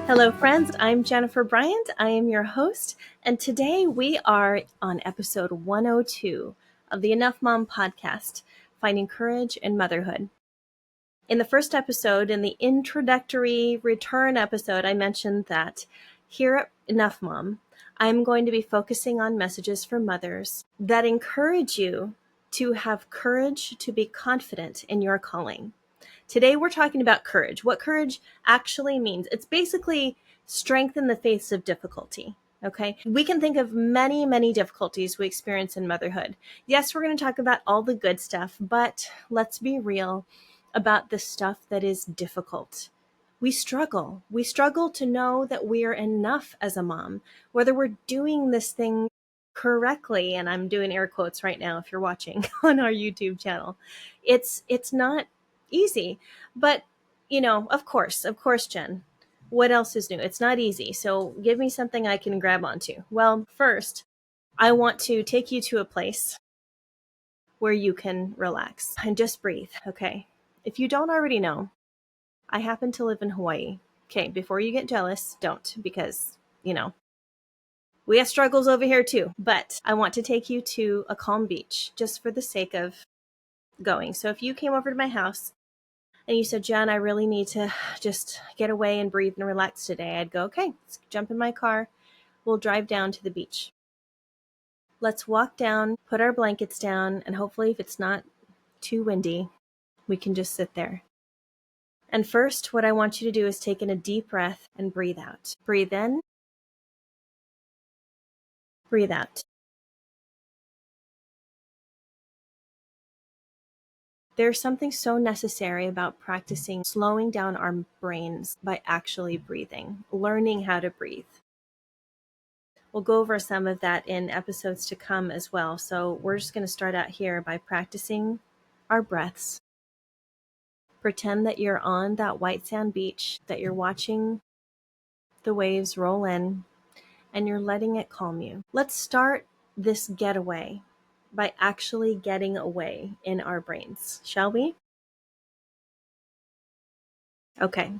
Hello, friends. I'm Jennifer Bryant. I am your host, and today we are on episode 102 of the Enough Mom podcast, Finding Courage in Motherhood. In the first episode, in the introductory return episode, I mentioned that here at Enough Mom, I'm going to be focusing on messages for mothers that encourage you to have courage to be confident in your calling. Today, we're talking about courage, what courage actually means. It's basically strength in the face of difficulty. Okay. We can think of many, many difficulties we experience in motherhood. Yes, we're going to talk about all the good stuff, but let's be real about the stuff that is difficult. We struggle. We struggle to know that we are enough as a mom, whether we're doing this thing correctly. And I'm doing air quotes right now if you're watching on our YouTube channel. It's not easy. But, of course, Jen, what else is new? It's not easy. So give me something I can grab onto. Well, first, I want to take you to a place where you can relax and just breathe. Okay. If you don't already know, I happen to live in Hawaii. Okay. Before you get jealous, don't, because, we have struggles over here too. But I want to take you to a calm beach just for the sake of going. So if you came over to my house and you said, Jen, I really need to just get away and breathe and relax today, I'd go, okay, let's jump in my car. We'll drive down to the beach. Let's walk down, put our blankets down, and hopefully if it's not too windy, we can just sit there. And first, what I want you to do is take in a deep breath and breathe out. Breathe in, breathe out. There's something so necessary about practicing slowing down our brains by actually breathing, learning how to breathe. We'll go over some of that in episodes to come as well. So we're just going to start out here by practicing our breaths. Pretend that you're on that white sand beach, that you're watching the waves roll in, and you're letting it calm you. Let's start this getaway by actually getting away in our brains, shall we? Okay.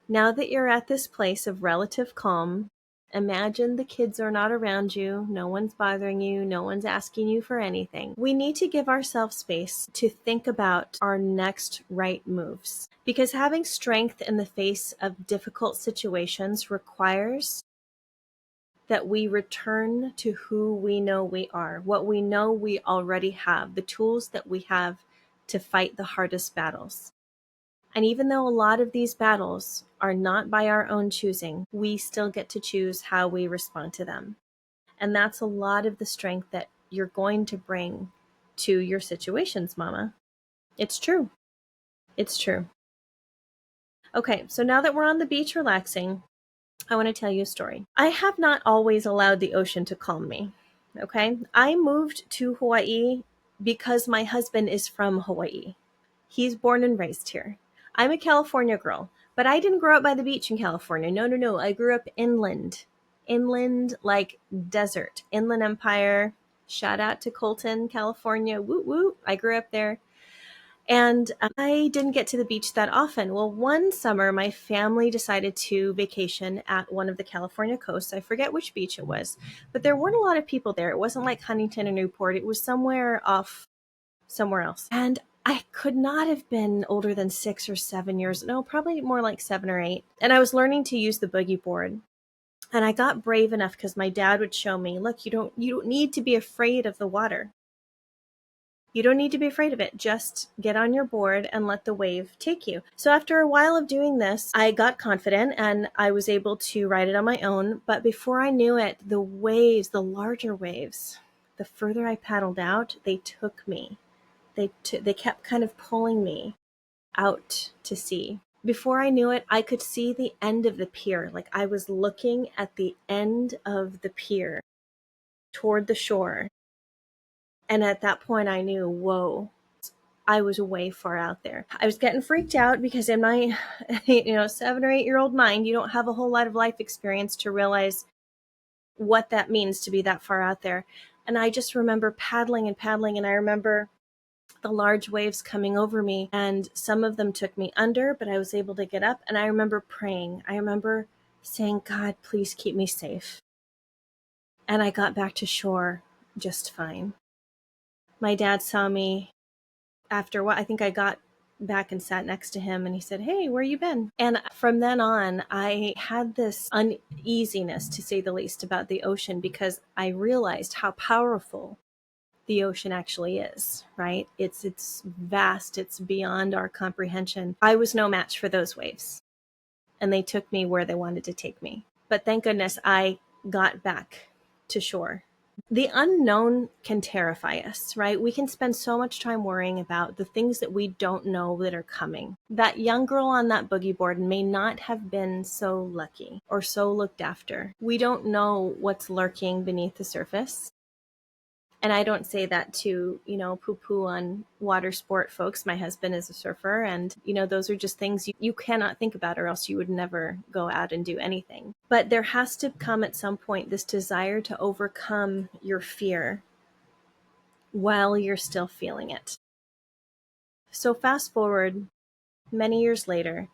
Now that you're at this place of relative calm, imagine the kids are not around you, no one's bothering you, no one's asking you for anything. We need to give ourselves space to think about our next right moves, because having strength in the face of difficult situations requires that we return to who we know we are, what we know we already have, the tools that we have to fight the hardest battles. And even though a lot of these battles are not by our own choosing, we still get to choose how we respond to them. And that's a lot of the strength that you're going to bring to your situations, Mama. It's true. It's true. Okay, so now that we're on the beach relaxing, I want to tell you a story. I have not always allowed the ocean to calm me. Okay, I moved to Hawaii because my husband is from Hawaii. He's born and raised here. I'm a California girl, but I didn't grow up by the beach in California. No. I grew up inland. Inland, like desert. Inland Empire. Shout out to Colton, California. Woo woo. I grew up there. And I didn't get to the beach that often. Well, one summer, my family decided to vacation at one of the California coasts. I forget which beach it was, but there weren't a lot of people there. It wasn't like Huntington or Newport. It was somewhere off somewhere else. And I could not have been older than 6 or 7 years. No, probably more like 7 or 8. And I was learning to use the boogie board. And I got brave enough because my dad would show me, look, you don't need to be afraid of the water. You don't need to be afraid of it. Just get on your board and let the wave take you. So after a while of doing this, I got confident and I was able to ride it on my own. But before I knew it, the waves, the larger waves, the further I paddled out, they took me. They kept kind of pulling me out to sea. Before I knew it, I could see the end of the pier. Like I was looking at the end of the pier toward the shore. And at that point I knew, whoa, I was way far out there. I was getting freaked out because in my 7 or 8 year old mind, you don't have a whole lot of life experience to realize what that means to be that far out there. And I just remember paddling, and I remember the large waves coming over me, and some of them took me under, but I was able to get up. And I remember praying. I remember saying, God, please keep me safe. And I got back to shore just fine. My dad saw me after what I think I got back and sat next to him, and he said, Hey, where you been? And from then on, I had this uneasiness, to say the least, about the ocean, because I realized how powerful the ocean actually is, right? It's vast, it's beyond our comprehension. I was no match for those waves, and they took me where they wanted to take me. But thank goodness I got back to shore. The unknown can terrify us, right? We can spend so much time worrying about the things that we don't know that are coming. That young girl on that boogie board may not have been so lucky or so looked after. We don't know what's lurking beneath the surface. And I don't say that to, poo-poo on water sport folks. My husband is a surfer, and, those are just things you cannot think about, or else you would never go out and do anything. But there has to come at some point this desire to overcome your fear while you're still feeling it. So fast forward many years later,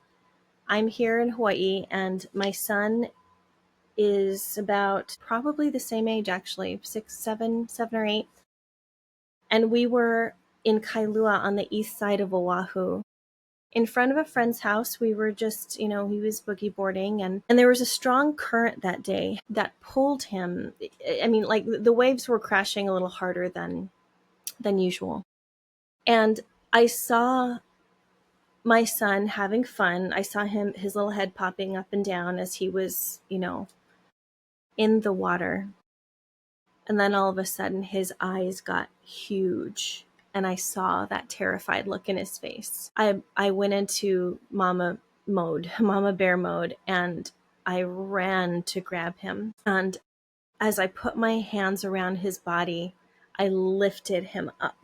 I'm here in Hawaii, and my son is about probably the same age, actually, 7 or 8. And we were in Kailua on the east side of Oahu. In front of a friend's house, we were just, he was boogie boarding, and there was a strong current that day that pulled him. I mean, like, the waves were crashing a little harder than usual. And I saw my son having fun. I saw his little head popping up and down as he was, in the water. And then all of a sudden, his eyes got huge, and I saw that terrified look in his face. I went into mama bear mode, and I ran to grab him. And as I put my hands around his body, I lifted him up.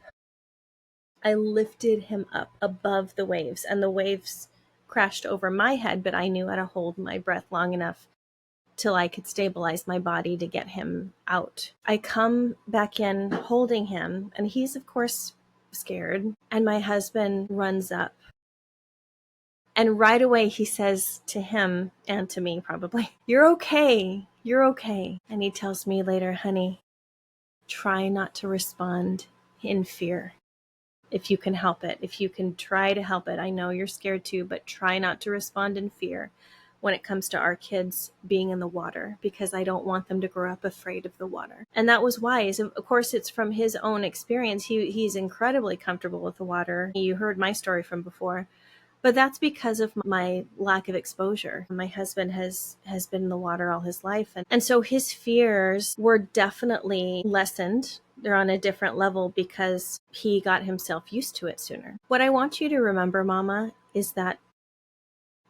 I lifted him up above the waves, and the waves crashed over my head, but I knew how to hold my breath long enough till I could stabilize my body to get him out. I come back in holding him, and he's, of course, scared. And my husband runs up. And right away he says to him, and to me probably, You're okay. You're okay. And he tells me later, Honey, try not to respond in fear. If you can help it, if you can try to help it. I know you're scared too, but try not to respond in fear when it comes to our kids being in the water, because I don't want them to grow up afraid of the water. And that was wise. Of course, it's from his own experience. He's incredibly comfortable with the water. You heard my story from before. But that's because of my lack of exposure. My husband has been in the water all his life. And so his fears were definitely lessened. They're on a different level because he got himself used to it sooner. What I want you to remember, Mama, is that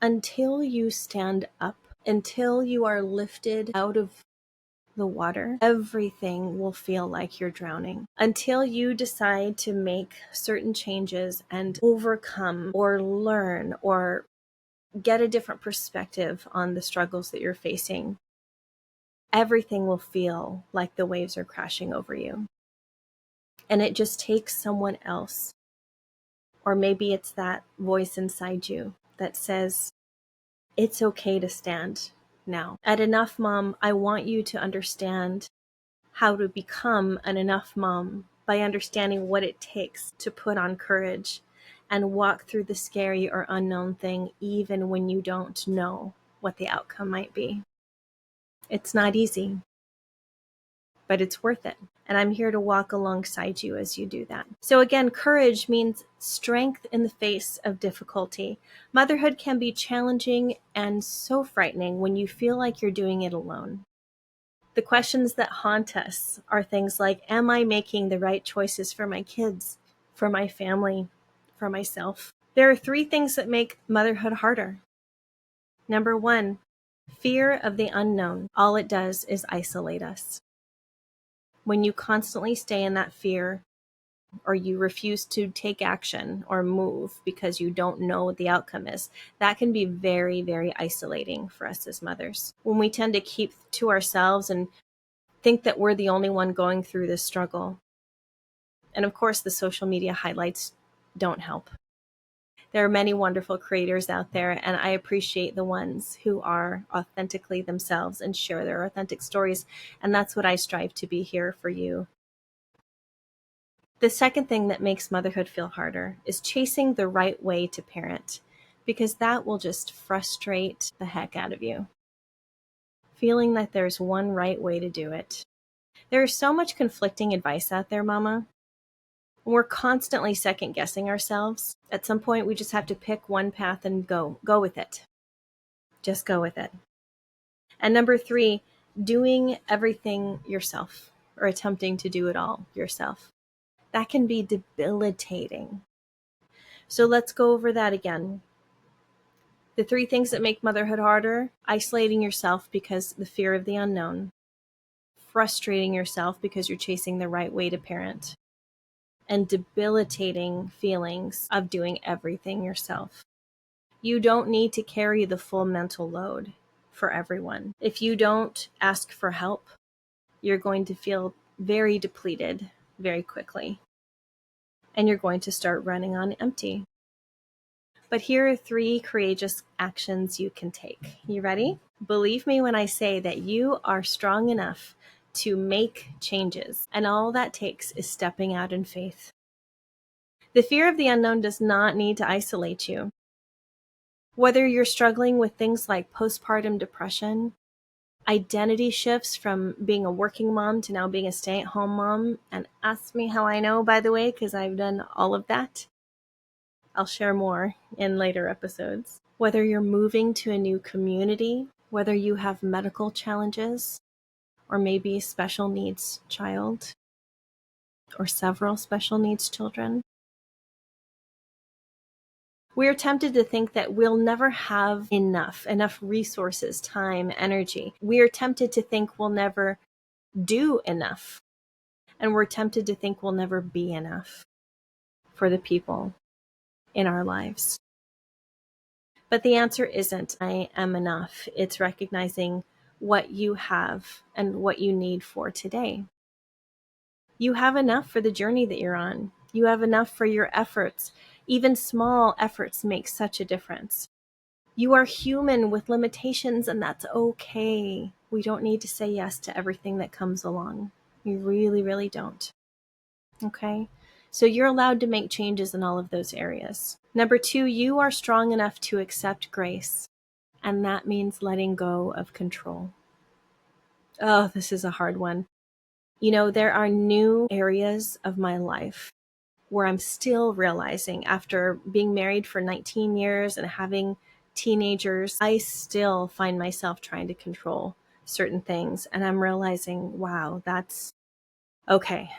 until you stand up, until you are lifted out of the water, everything will feel like you're drowning. Until you decide to make certain changes and overcome or learn or get a different perspective on the struggles that you're facing, everything will feel like the waves are crashing over you. And it just takes someone else, or maybe it's that voice inside you that says, it's okay to stand now. At Enough Mom, I want you to understand how to become an enough mom by understanding what it takes to put on courage and walk through the scary or unknown thing, even when you don't know what the outcome might be. It's not easy, but it's worth it. And I'm here to walk alongside you as you do that. So again, courage means strength in the face of difficulty. Motherhood can be challenging and so frightening when you feel like you're doing it alone. The questions that haunt us are things like, am I making the right choices for my kids, for my family, for myself? There are 3 things that make motherhood harder. Number 1, fear of the unknown. All it does is isolate us. When you constantly stay in that fear, or you refuse to take action or move because you don't know what the outcome is, that can be very, very isolating for us as mothers. When we tend to keep to ourselves and think that we're the only one going through this struggle. And of course, the social media highlights don't help. There are many wonderful creators out there, and I appreciate the ones who are authentically themselves and share their authentic stories. And that's what I strive to be here for you. The second thing that makes motherhood feel harder is chasing the right way to parent, because that will just frustrate the heck out of you. Feeling that there's one right way to do it. There is so much conflicting advice out there, Mama. We're constantly second guessing ourselves. At some point, we just have to pick one path and go with it. Just go with it. And number 3, doing everything yourself or attempting to do it all yourself. That can be debilitating. So let's go over that again. The 3 things that make motherhood harder: isolating yourself because the fear of the unknown, frustrating yourself because you're chasing the right way to parent, and debilitating feelings of doing everything yourself. You don't need to carry the full mental load for everyone. If you don't ask for help, you're going to feel very depleted very quickly, and you're going to start running on empty. But here are 3 courageous actions you can take. You ready? Believe me when I say that you are strong enough to make changes, and all that takes is stepping out in faith. The fear of the unknown does not need to isolate you. Whether you're struggling with things like postpartum depression, identity shifts from being a working mom to now being a stay-at-home mom, and ask me how I know, by the way, because I've done all of that. I'll share more in later episodes. Whether you're moving to a new community, whether you have medical challenges, or maybe a special needs child, or several special needs children. We're tempted to think that we'll never have enough resources, time, energy. We are tempted to think we'll never do enough. And we're tempted to think we'll never be enough for the people in our lives. But the answer isn't I am enough. It's recognizing what you have and what you need for today. You have enough for the journey that you're on. You have enough for your efforts. Even small efforts make such a difference. You are human with limitations, and that's okay. We don't need to say yes to everything that comes along. We really, really don't. Okay? So you're allowed to make changes in all of those areas. Number 2, you are strong enough to accept grace, and that means letting go of control. Oh, this is a hard one. You know, there are new areas of my life where I'm still realizing, after being married for 19 years and having teenagers, I still find myself trying to control certain things. And I'm realizing, wow, that's okay.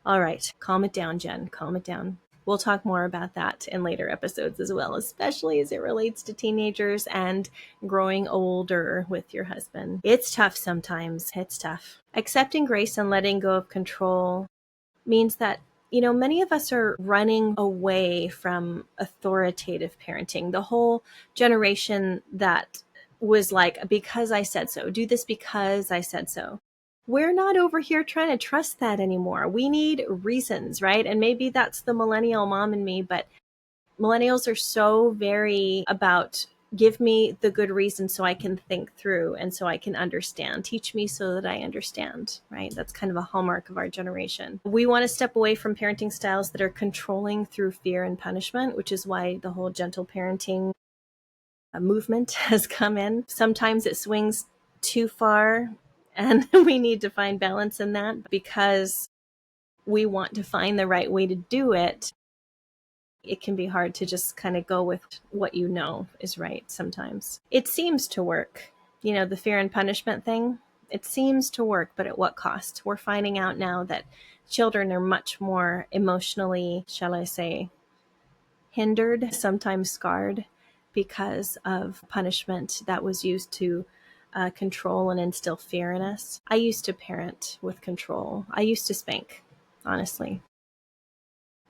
All right. Calm it down, Jen. Calm it down. We'll talk more about that in later episodes as well, especially as it relates to teenagers and growing older with your husband. It's tough sometimes. It's tough. Accepting grace and letting go of control means that, you know, many of us are running away from authoritative parenting. The whole generation that was like, because I said so, do this because I said so. We're not over here trying to trust that anymore. We need reasons, right? And maybe that's the millennial mom in me, but millennials are so very about give me the good reason so I can think through and so I can understand. Teach me so that I understand, right? That's kind of a hallmark of our generation. We want to step away from parenting styles that are controlling through fear and punishment, which is why the whole gentle parenting movement has come in. Sometimes it swings too far, and we need to find balance in that because we want to find the right way to do it. It can be hard to just kind of go with what you know is right sometimes. It seems to work. You know, the fear and punishment thing, it seems to work, but at what cost? We're finding out now that children are much more emotionally, shall I say, hindered, sometimes scarred, because of punishment that was used to control and instill fear in us. I used to parent with control. I used to spank, honestly.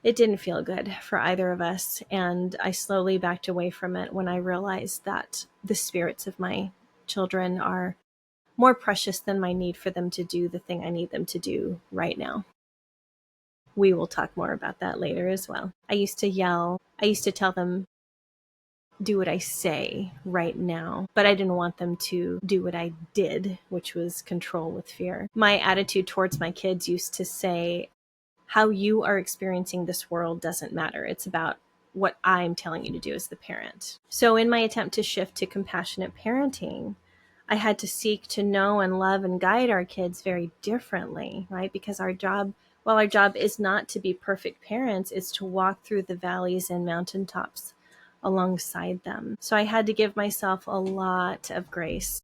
It didn't feel good for either of us, and I slowly backed away from it when I realized that the spirits of my children are more precious than my need for them to do the thing I need them to do right now. We will talk more about that later as well. I used to yell. I used to tell them, do what I say right now, but I didn't want them to do what I did, which was control with fear. My attitude towards my kids used to say, how you are experiencing this world doesn't matter. It's about what I'm telling you to do as the parent. So in my attempt to shift to compassionate parenting, I had to seek to know and love and guide our kids very differently, right? Because while our job is not to be perfect parents, it's to walk through the valleys and mountaintops alongside them. So I had to give myself a lot of grace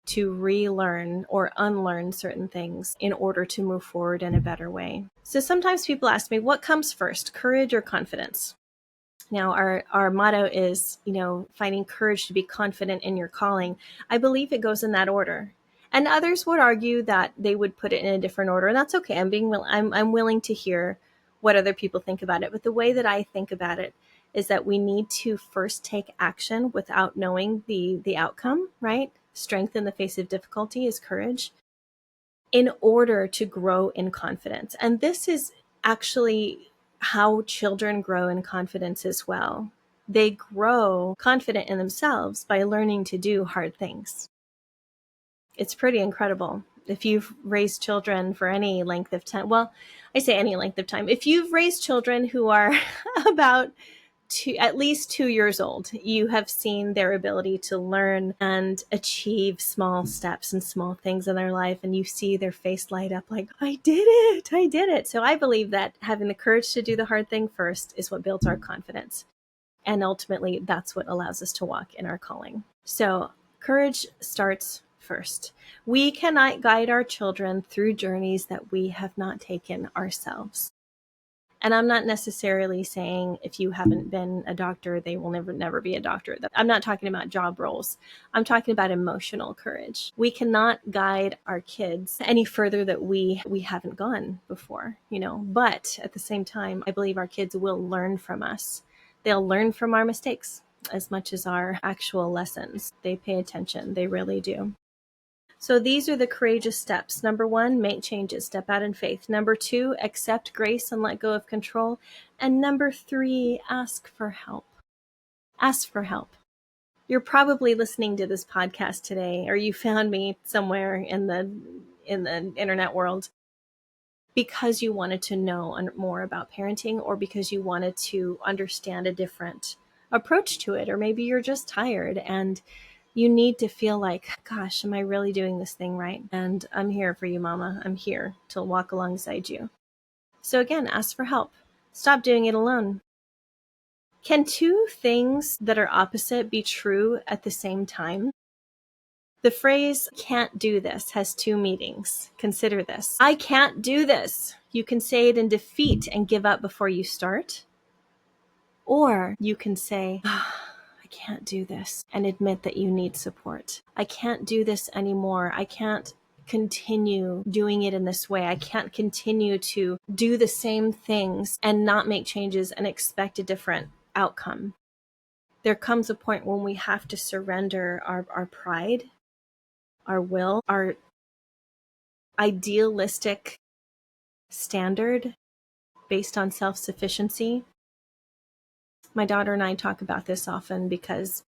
to relearn or unlearn certain things in order to move forward in a better way. So sometimes people ask me, what comes first, courage or confidence? Now, our motto is, finding courage to be confident in your calling. I believe it goes in that order. And others would argue that they would put it in a different order, and that's okay. I'm willing to hear what other people think about it. But the way that I think about it is that we need to first take action without knowing the outcome, right? Strength in the face of difficulty is courage, in order to grow in confidence. And this is actually how children grow in confidence as well. They grow confident in themselves by learning to do hard things. It's pretty incredible. If you've raised children for any length of time, well, I say any length of time, if you've raised children who are about at least 2 years old, you have seen their ability to learn and achieve small steps and small things in their life. And you see their face light up like, I did it. I did it. So I believe that having the courage to do the hard thing first is what builds our confidence. And ultimately, that's what allows us to walk in our calling. So courage starts first. We cannot guide our children through journeys that we have not taken ourselves. And I'm not necessarily saying if you haven't been a doctor, they will never be a doctor. I'm not talking about job roles. I'm talking about emotional courage. We cannot guide our kids any further that we haven't gone before, But at the same time, I believe our kids will learn from us. They'll learn from our mistakes as much as our actual lessons. They pay attention. They really do. So these are the courageous steps. Number 1, make changes, step out in faith. Number 2, accept grace and let go of control. And number 3, ask for help. Ask for help. You're probably listening to this podcast today, or you found me somewhere in the internet world because you wanted to know more about parenting, or because you wanted to understand a different approach to it, or maybe you're just tired and you need to feel like, gosh, am I really doing this thing right? And I'm here for you, Mama. I'm here to walk alongside you. So again, ask for help. Stop doing it alone. Can two things that are opposite be true at the same time? The phrase can't do this has 2 meanings. Consider this. I can't do this. You can say it in defeat and give up before you start. Or you can say, I can't do this, and admit that you need support. I can't do this anymore. I can't continue doing it in this way. I can't continue to do the same things and not make changes and expect a different outcome. There comes a point when we have to surrender our pride, our will, our idealistic standard based on self-sufficiency. My daughter and I talk about this often because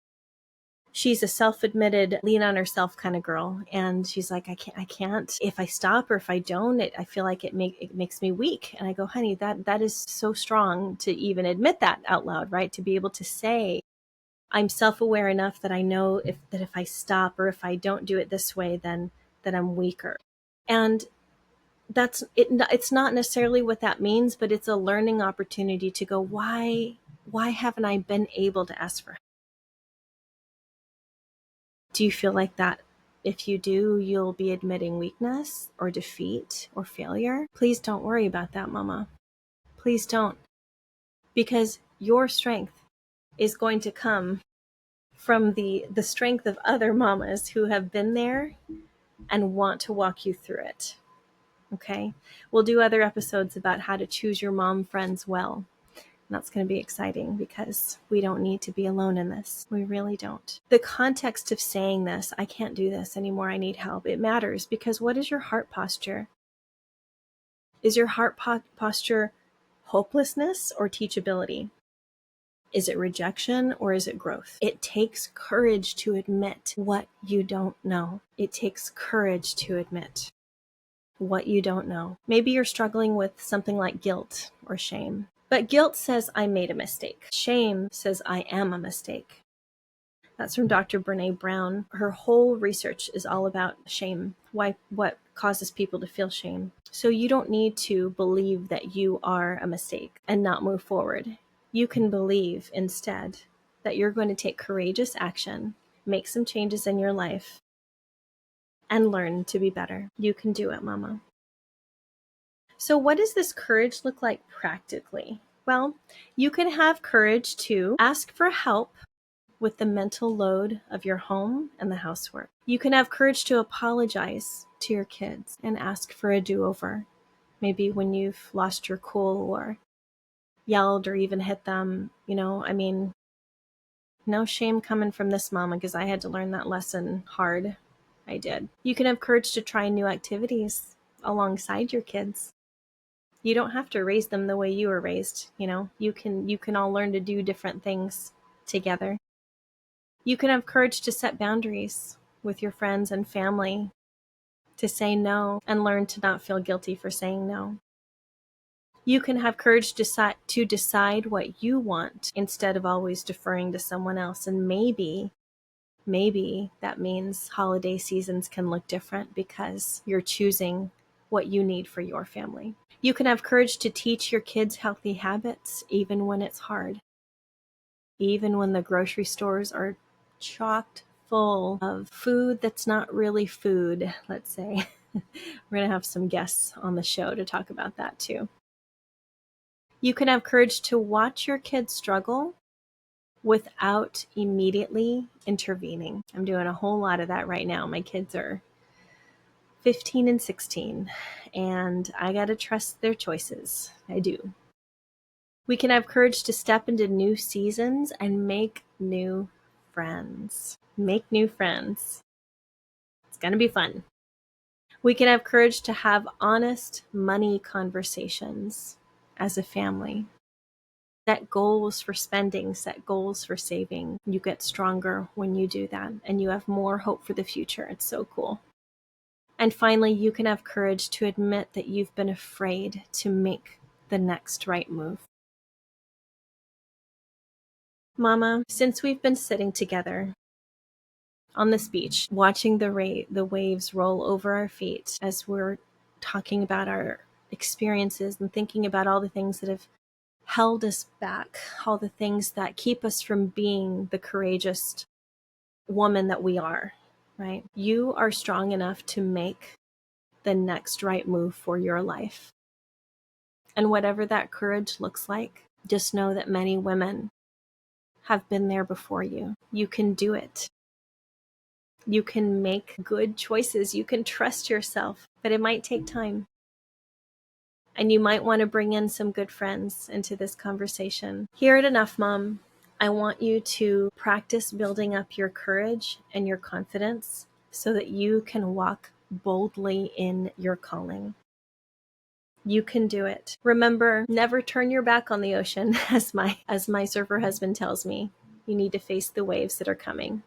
she's a self-admitted lean on herself kind of girl. And she's like, I can't, if I stop or if I don't, I feel like it makes me weak. And I go, honey, that is so strong to even admit that out loud, right? To be able to say, I'm self-aware enough that I know if I stop or if I don't do it this way, then I'm weaker. And that's it. It's not necessarily what that means, but it's a learning opportunity to go, why haven't I been able to ask for help? Do you feel like that? If you do, you'll be admitting weakness or defeat or failure. Please don't worry about that, Mama. Please don't. Because your strength is going to come from the strength of other mamas who have been there and want to walk you through it. Okay? We'll do other episodes about how to choose your mom friends well. That's going to be exciting because we don't need to be alone in this. We really don't. The context of saying this, I can't do this anymore, I need help, it matters because what is your heart posture? Is your heart posture hopelessness or teachability? Is it rejection or is it growth? It takes courage to admit what you don't know. It takes courage to admit what you don't know. Maybe you're struggling with something like guilt or shame. But guilt says I made a mistake. Shame says I am a mistake. That's from Dr. Brene Brown. Her whole research is all about shame, what causes people to feel shame. So you don't need to believe that you are a mistake and not move forward. You can believe instead that you're going to take courageous action, make some changes in your life, and learn to be better. You can do it, Mama. So what does this courage look like practically? Well, you can have courage to ask for help with the mental load of your home and the housework. You can have courage to apologize to your kids and ask for a do-over. Maybe when you've lost your cool or yelled or even hit them, no shame coming from this mama because I had to learn that lesson hard. I did. You can have courage to try new activities alongside your kids. You don't have to raise them the way you were raised, You can all learn to do different things together. You can have courage to set boundaries with your friends and family, to say no and learn to not feel guilty for saying no. You can have courage to decide what you want instead of always deferring to someone else. And maybe that means holiday seasons can look different because you're choosing what you need for your family. You can have courage to teach your kids healthy habits even when it's hard. Even when the grocery stores are chocked full of food that's not really food, let's say. We're going to have some guests on the show to talk about that too. You can have courage to watch your kids struggle without immediately intervening. I'm doing a whole lot of that right now. My kids are 15 and 16, and I got to trust their choices. I do. We can have courage to step into new seasons and make new friends. Make new friends. It's going to be fun. We can have courage to have honest money conversations as a family. Set goals for spending, set goals for saving. You get stronger when you do that, and you have more hope for the future. It's so cool. And finally, you can have courage to admit that you've been afraid to make the next right move. Mama, since we've been sitting together on this beach, watching the waves roll over our feet as we're talking about our experiences and thinking about all the things that have held us back, all the things that keep us from being the courageous woman that we are, right? You are strong enough to make the next right move for your life. And whatever that courage looks like, just know that many women have been there before you. You can do it. You can make good choices. You can trust yourself, but it might take time. And you might want to bring in some good friends into this conversation. Hear it enough, Mom. I want you to practice building up your courage and your confidence so that you can walk boldly in your calling. You can do it. Remember, never turn your back on the ocean, as my surfer husband tells me. You need to face the waves that are coming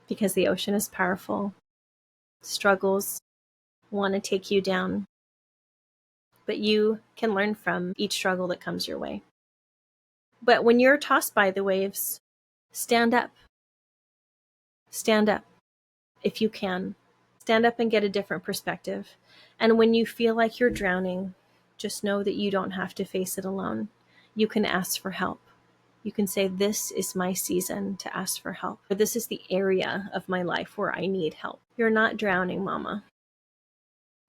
because the ocean is powerful. Struggles want to take you down, but you can learn from each struggle that comes your way. But when you're tossed by the waves, stand up. Stand up if you can. Stand up and get a different perspective. And when you feel like you're drowning, just know that you don't have to face it alone. You can ask for help. You can say, this is my season to ask for help. Or this is the area of my life where I need help. You're not drowning, Mama.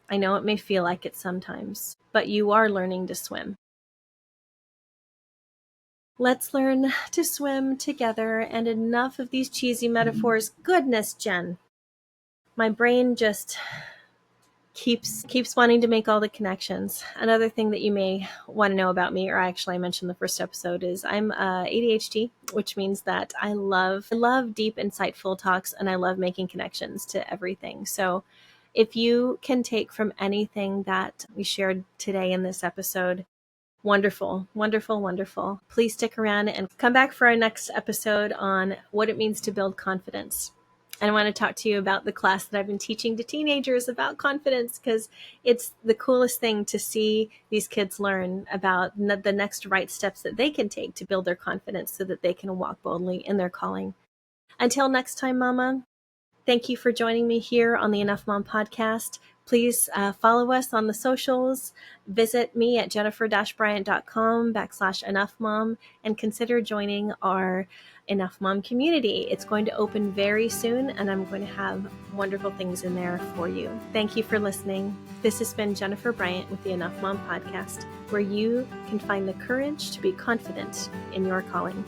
I know it may feel like it sometimes, but you are learning to swim. Let's learn to swim together, and enough of these cheesy metaphors. Goodness, Jen. My brain just keeps wanting to make all the connections. Another thing that you may want to know about me, or actually I mentioned in the first episode, is I'm ADHD, which means that I love deep, insightful talks, and I love making connections to everything. So if you can take from anything that we shared today in this episode Wonderful, wonderful, wonderful. Please stick around and come back for our next episode on what it means to build confidence. And I want to talk to you about the class that I've been teaching to teenagers about confidence, because it's the coolest thing to see these kids learn about the next right steps that they can take to build their confidence so that they can walk boldly in their calling. Until next time, Mama, thank you for joining me here on the Enough Mom podcast. Please follow us on the socials. Visit me at jennifer-bryant.com/enoughmom and consider joining our Enough Mom community. It's going to open very soon, and I'm going to have wonderful things in there for you. Thank you for listening. This has been Jennifer Bryant with the Enough Mom podcast, where you can find the courage to be confident in your calling.